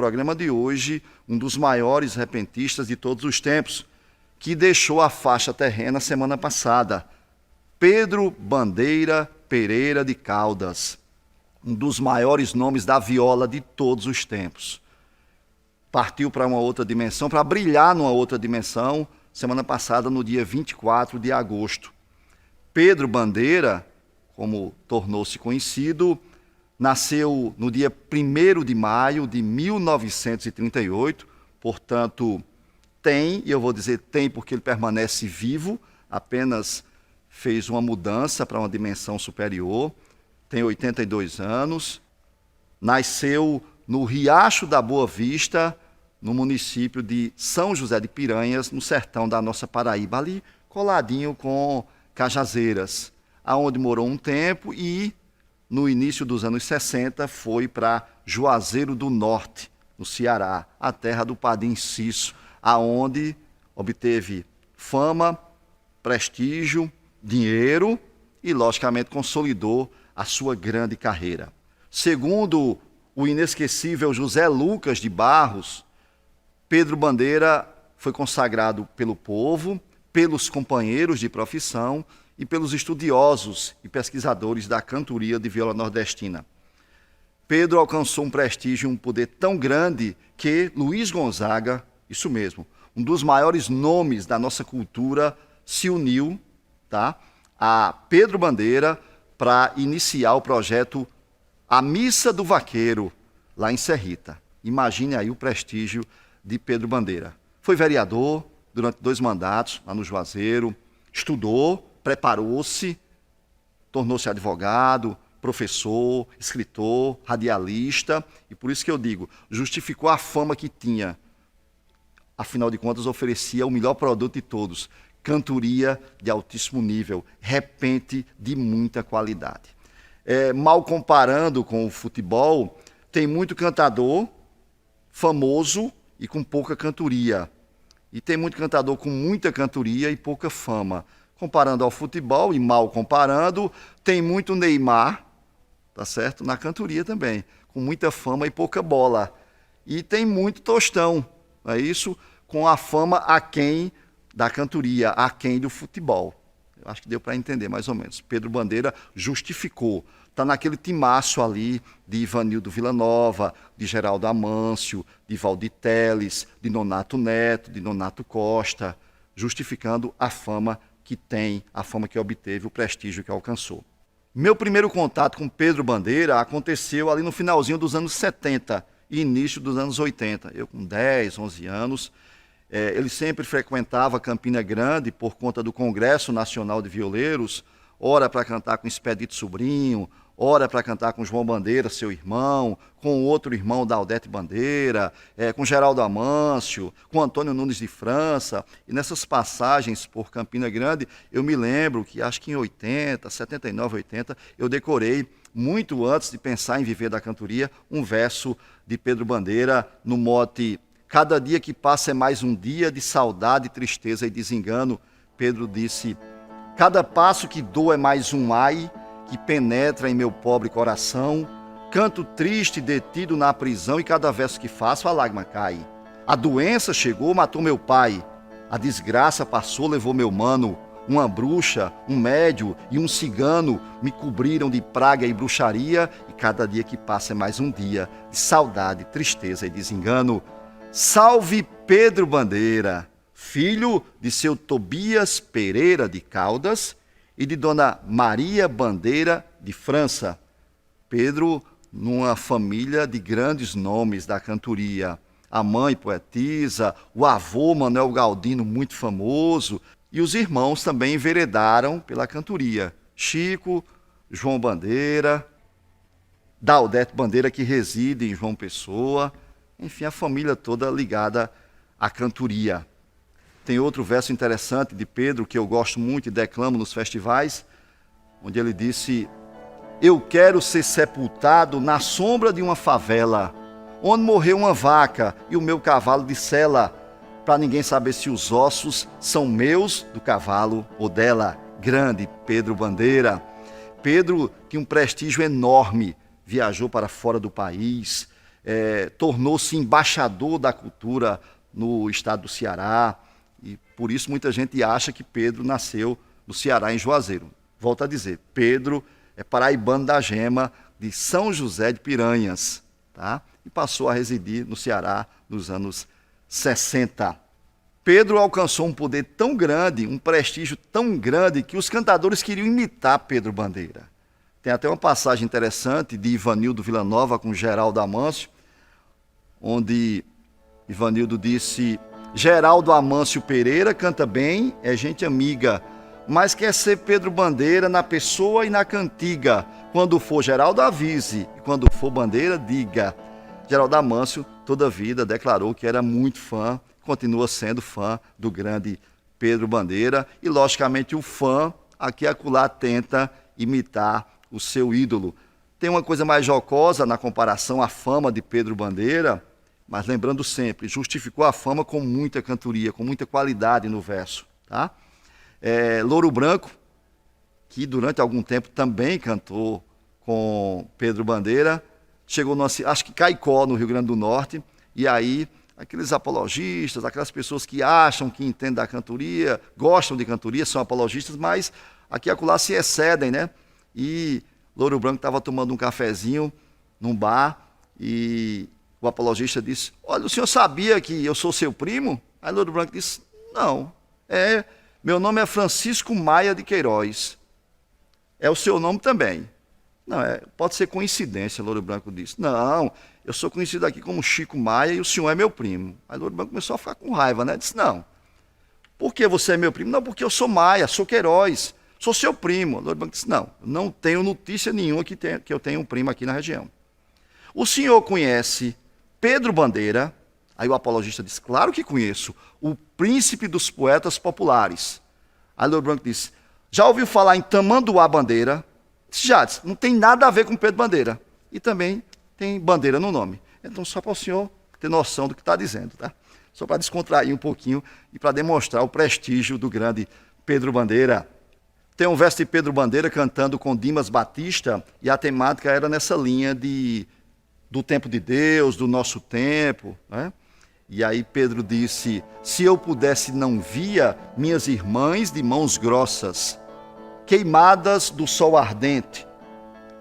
programa de hoje um dos maiores repentistas de todos os tempos, que deixou a faixa terrena semana passada. Pedro Bandeira Pereira de Caldas, um dos maiores nomes da viola de todos os tempos. Partiu para uma outra dimensão, para brilhar numa outra dimensão, semana passada, no dia 24 de agosto. Pedro Bandeira, como tornou-se conhecido, nasceu no dia 1º de maio de 1938, portanto, e eu vou dizer tem porque ele permanece vivo, apenas fez uma mudança para uma dimensão superior, tem 82 anos, nasceu no Riacho da Boa Vista, no município de São José de Piranhas, no sertão da nossa Paraíba, ali coladinho com Cajazeiras, aonde morou um tempo e, no início dos anos 60, foi para Juazeiro do Norte, no Ceará, a terra do Padim Cisso, aonde obteve fama, prestígio, dinheiro e, logicamente, consolidou a sua grande carreira. Segundo o inesquecível José Lucas de Barros, Pedro Bandeira foi consagrado pelo povo, pelos companheiros de profissão e pelos estudiosos e pesquisadores da cantoria de viola nordestina. Pedro alcançou um prestígio e um poder tão grande que Luiz Gonzaga, isso mesmo, um dos maiores nomes da nossa cultura, se uniu a Pedro Bandeira para iniciar o projeto A Missa do Vaqueiro, lá em Serrita. Imagine aí o prestígio de Pedro Bandeira. Foi vereador durante 2 mandatos, lá no Juazeiro, estudou, preparou-se, tornou-se advogado, professor, escritor, radialista, e por isso que eu digo, justificou a fama que tinha. Afinal de contas, oferecia o melhor produto de todos, cantoria de altíssimo nível, repente de muita qualidade. Mal comparando com o futebol, tem muito cantador famoso e com pouca cantoria. E tem muito cantador com muita cantoria e pouca fama. Comparando ao futebol e mal comparando, tem muito Neymar, tá certo? Na cantoria também, com muita fama e pouca bola. E tem muito Tostão, não é isso? Com a fama aquém da cantoria, aquém do futebol. Eu acho que deu para entender mais ou menos. Pedro Bandeira justificou. Está naquele timaço ali de Ivanildo Villanova, de Geraldo Amâncio, de Valdir Teles, de Nonato Neto, de Nonato Costa, justificando a fama que tem, a fama que obteve, o prestígio que alcançou. Meu primeiro contato com Pedro Bandeira aconteceu ali no finalzinho dos anos 70 e início dos anos 80. Eu com 10, 11 anos, ele sempre frequentava Campina Grande por conta do Congresso Nacional de Violeiros, ora para cantar com Expedito Sobrinho, ora para cantar com João Bandeira, seu irmão, com outro irmão da Aldete Bandeira, com Geraldo Amâncio, com Antônio Nunes de França. E nessas passagens por Campina Grande, eu me lembro que acho que em 80, 79, 80, eu decorei, muito antes de pensar em viver da cantoria, um verso de Pedro Bandeira no mote: cada dia que passa é mais um dia de saudade, tristeza e desengano. Pedro disse: cada passo que dou é mais um ai que penetra em meu pobre coração. Canto triste, detido na prisão, e cada verso que faço a lágrima cai. A doença chegou, matou meu pai. A desgraça passou, levou meu mano. Uma bruxa, um médio e um cigano me cobriram de praga e bruxaria, e cada dia que passa é mais um dia de saudade, tristeza e desengano. Salve Pedro Bandeira, filho de seu Tobias Pereira de Caldas e de Dona Maria Bandeira de França. Pedro, numa família de grandes nomes da cantoria. A mãe poetisa, o avô Manuel Galdino, muito famoso, e os irmãos também enveredaram pela cantoria. Chico, João Bandeira, Daudete Bandeira, que reside em João Pessoa, enfim, a família toda ligada à cantoria. Tem outro verso interessante de Pedro, que eu gosto muito e declamo nos festivais, onde ele disse: eu quero ser sepultado na sombra de uma favela, onde morreu uma vaca e o meu cavalo de sela, para ninguém saber se os ossos são meus, do cavalo ou dela. Grande Pedro Bandeira. Pedro tinha um prestígio enorme, viajou para fora do país, tornou-se embaixador da cultura no estado do Ceará, e por isso muita gente acha que Pedro nasceu no Ceará, em Juazeiro. Volto a dizer, Pedro é paraibano da gema de São José de Piranhas, tá? E passou a residir no Ceará nos anos 60. Pedro alcançou um poder tão grande, um prestígio tão grande, que os cantadores queriam imitar Pedro Bandeira. Tem até uma passagem interessante de Ivanildo Villanova com Geraldo Amâncio, onde Ivanildo disse: Geraldo Amâncio Pereira canta bem, é gente amiga, mas quer ser Pedro Bandeira na pessoa e na cantiga. Quando for Geraldo, avise, e quando for Bandeira, diga. Geraldo Amâncio, toda a vida, declarou que era muito fã, continua sendo fã do grande Pedro Bandeira, e logicamente o fã, aqui e acolá, tenta imitar o seu ídolo. Tem uma coisa mais jocosa na comparação à fama de Pedro Bandeira, mas lembrando sempre, justificou a fama com muita cantoria, com muita qualidade no verso. Tá? Louro Branco, que durante algum tempo também cantou com Pedro Bandeira, chegou no, acho que Caicó, no Rio Grande do Norte, e aí aqueles apologistas, aquelas pessoas que acham que entendem da cantoria, gostam de cantoria, são apologistas, mas aqui e acolá se excedem, né? E Louro Branco estava tomando um cafezinho num bar e o apologista disse: olha, o senhor sabia que eu sou seu primo? Aí Louro Branco disse: não, meu nome é Francisco Maia de Queiroz. É o seu nome também. Não, pode ser coincidência, Louro Branco disse. Não, eu sou conhecido aqui como Chico Maia e o senhor é meu primo. Aí Louro Branco começou a ficar com raiva, né? Disse: não, por que você é meu primo? Não, porque eu sou Maia, sou Queiroz, sou seu primo. Louro Branco disse: não tenho notícia nenhuma que eu tenha um primo aqui na região. O senhor conhece Pedro Bandeira? Aí o apologista disse: claro que conheço, o príncipe dos poetas populares. Aí Louro Branco disse: já ouviu falar em Tamanduá Bandeira? Já, não tem nada a ver com Pedro Bandeira. E também tem Bandeira no nome. Então, só para o senhor ter noção do que está dizendo, tá? Só para descontrair um pouquinho e para demonstrar o prestígio do grande Pedro Bandeira. Tem um verso de Pedro Bandeira cantando com Dimas Batista, e a temática era nessa linha do tempo de Deus, do nosso tempo, né? E aí Pedro disse: se eu pudesse não via minhas irmãs de mãos grossas, queimadas do sol ardente,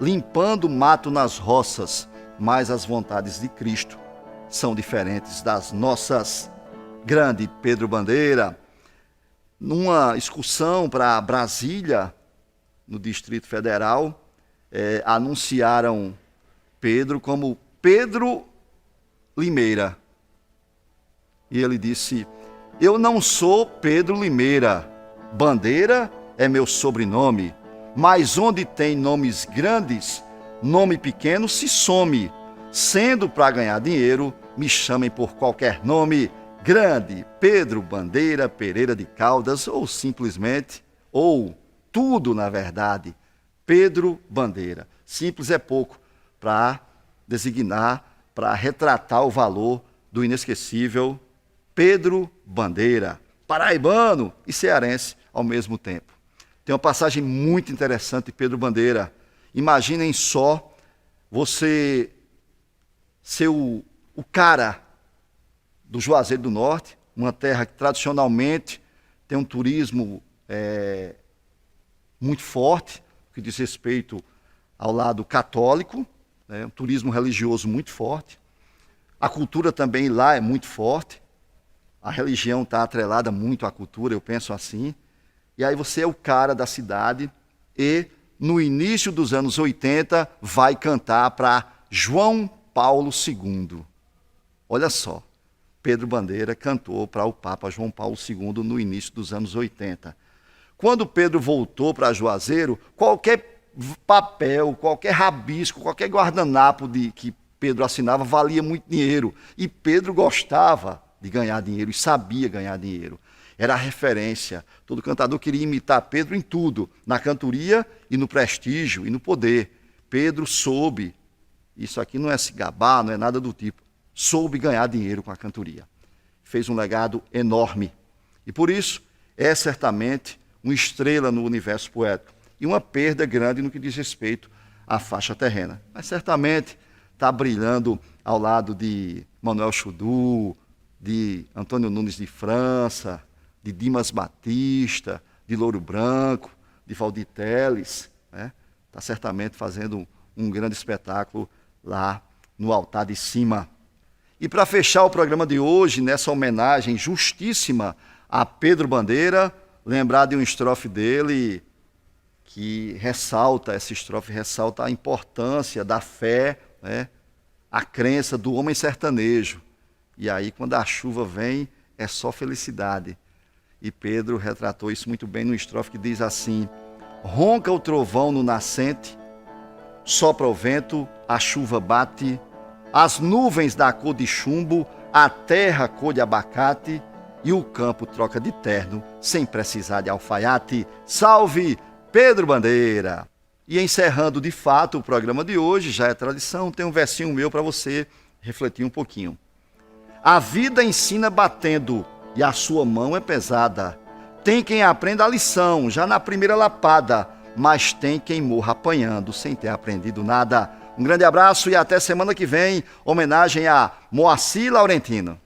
limpando mato nas roças, mas as vontades de Cristo são diferentes das nossas. Grande Pedro Bandeira. Numa excursão para Brasília, no Distrito Federal, anunciaram Pedro como Pedro Limeira. E ele disse: eu não sou Pedro Limeira, Bandeira é meu sobrenome, mas onde tem nomes grandes, nome pequeno se some. Sendo para ganhar dinheiro, me chamem por qualquer nome. Grande Pedro Bandeira Pereira de Caldas, ou simplesmente, ou tudo na verdade, Pedro Bandeira. Simples é pouco para designar, para retratar o valor do inesquecível Pedro Bandeira, paraibano e cearense ao mesmo tempo. Tem uma passagem muito interessante de Pedro Bandeira. Imaginem só você ser o cara do Juazeiro do Norte, uma terra que tradicionalmente tem um turismo muito forte, que diz respeito ao lado católico, né, um turismo religioso muito forte. A cultura também lá é muito forte. A religião está atrelada muito à cultura, eu penso assim. E aí você é o cara da cidade e, no início dos anos 80, vai cantar para João Paulo II. Olha só, Pedro Bandeira cantou para o Papa João Paulo II no início dos anos 80. Quando Pedro voltou para Juazeiro, qualquer papel, qualquer rabisco, qualquer guardanapo que Pedro assinava valia muito dinheiro. E Pedro gostava de ganhar dinheiro e sabia ganhar dinheiro. Era a referência. Todo cantador queria imitar Pedro em tudo, na cantoria e no prestígio e no poder. Pedro soube, isso aqui não é se gabar, não é nada do tipo, soube ganhar dinheiro com a cantoria. Fez um legado enorme. E por isso, é certamente uma estrela no universo poético e uma perda grande no que diz respeito à faixa terrena. Mas certamente está brilhando ao lado de Manuel Chudu, de Antônio Nunes de França, de Dimas Batista, de Louro Branco, de Valdir Teles, né? Está certamente fazendo um grande espetáculo lá no altar de cima. E para fechar o programa de hoje, nessa homenagem justíssima a Pedro Bandeira, lembrar de uma estrofe dele que ressalta, essa estrofe ressalta a importância da fé, né? A crença do homem sertanejo. E aí, quando a chuva vem, é só felicidade. E Pedro retratou isso muito bem no estrofe que diz assim: ronca o trovão no nascente, sopra o vento, a chuva bate, as nuvens da cor de chumbo, a terra cor de abacate, e o campo troca de terno, sem precisar de alfaiate. Salve Pedro Bandeira! E encerrando de fato o programa de hoje, já é tradição, tem um versinho meu para você refletir um pouquinho. A vida ensina batendo, e a sua mão é pesada. Tem quem aprenda a lição, já na primeira lapada, mas tem quem morra apanhando, sem ter aprendido nada. Um grande abraço e até semana que vem, homenagem a Moacir Laurentino.